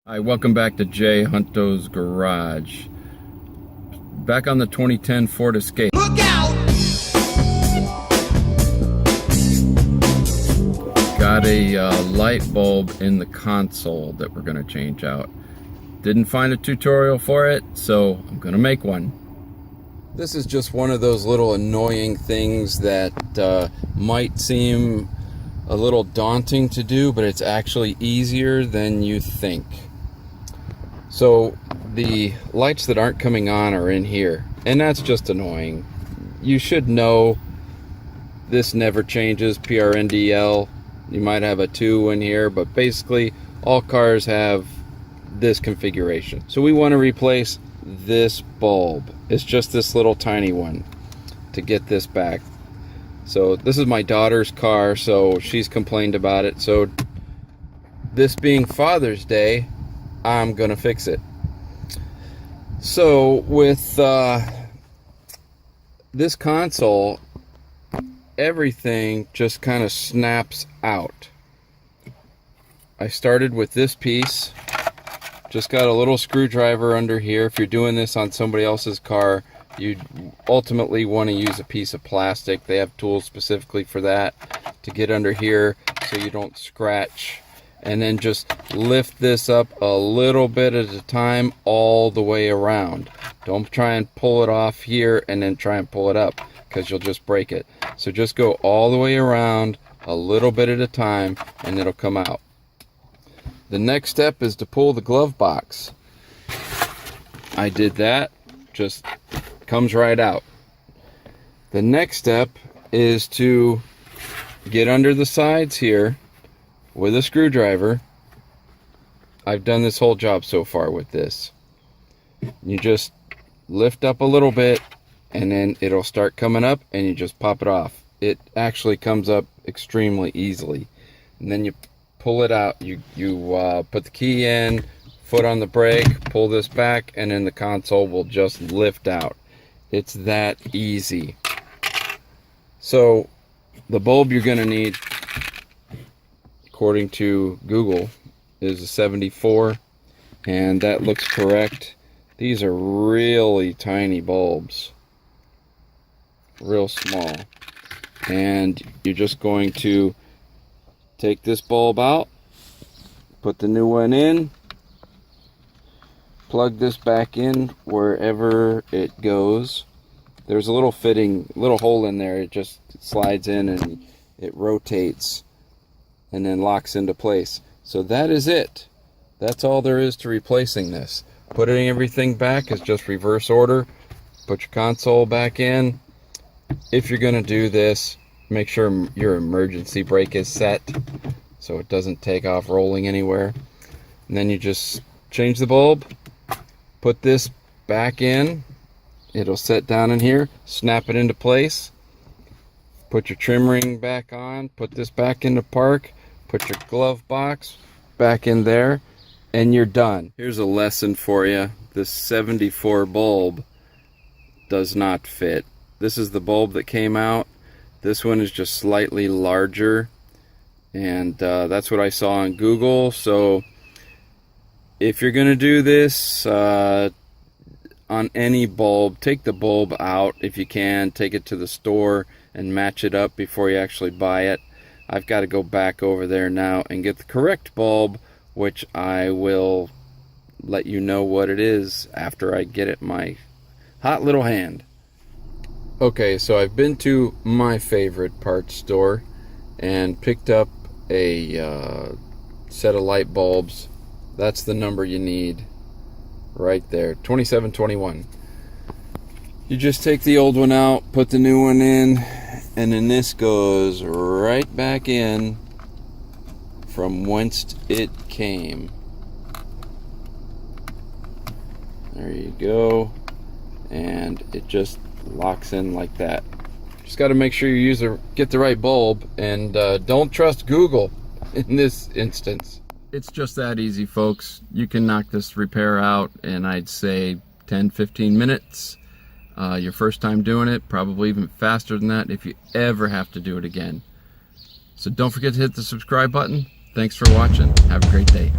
Hi, welcome back to Jay Hunto's Garage. Back on the 2010 Ford Escape. Look out! Got a light bulb in the console that we're going to change out. Didn't find a tutorial for it, so I'm going to make one. This is just one of those little annoying things that might seem a little daunting to do, but it's actually easier than you think. So the lights that aren't coming on are in here, and that's just annoying. You should know this never changes, PRNDL. You might have a 2 in here, but basically all cars have this configuration. So we want to replace this bulb. It's just this little tiny one to get this back. So this is my daughter's car, so she's complained about it. So this being Father's Day, I'm gonna fix it. So with this console, everything just kind of snaps out. I started with this piece, just got a little screwdriver under here. If you're doing this on somebody else's car, you ultimately want to use a piece of plastic. They have tools specifically for that, to get under here so you don't scratch. And then just lift this up a little bit at a time all the way around. Don't try and pull it off here and then try and pull it up, because you'll just break it. So just go all the way around a little bit at a time and it'll come out. The next step is to pull the glove box. I did that, just comes right out. The next step is to get under the sides here with a screwdriver. I've done this whole job so far with this. You just lift up a little bit and then it'll start coming up and you just pop it off. It actually comes up extremely easily. And then you pull it out, you put the key in, foot on the brake, pull this back, and then the console will just lift out. It's that easy. So the bulb you're gonna need, according to Google, is a 74, and that looks correct. These are really tiny bulbs, real small, and you're just going to take this bulb out, put the new one in, plug this back in wherever it goes. There's a little hole in there. It just slides in and it rotates and then locks into place. So that is it. That's all there is to replacing this. Putting everything back is just reverse order. Put your console back in. If you're going to do this, make sure your emergency brake is set so it doesn't take off rolling anywhere. And then you just change the bulb, put this back in. It'll set down in here, snap it into place. Put your trim ring back on, put this back into park, put your glove box back in there, and you're done. Here's a lesson for you. This 74 bulb does not fit. This is the bulb that came out. This one is just slightly larger, and that's what I saw on Google. So if you're gonna do this on any bulb, take the bulb out if you can, take it to the store and match it up before you actually buy it. I've got to go back over there now and get the correct bulb, which I will let you know what it is after I get it in my hot little hand. Okay, so I've been to my favorite parts store and picked up a set of light bulbs. That's the number you need right there, 2721. You just take the old one out, put the new one in, and then this goes right back in from whence it came. There you go. And it just locks in like that. Just got to make sure you get the right bulb, and don't trust Google in this instance. It's just that easy, folks. You can knock this repair out in, I'd say, 10-15 minutes. Your first time doing it, probably even faster than that if you ever have to do it again. So don't forget to hit the subscribe button. Thanks for watching. Have a great day.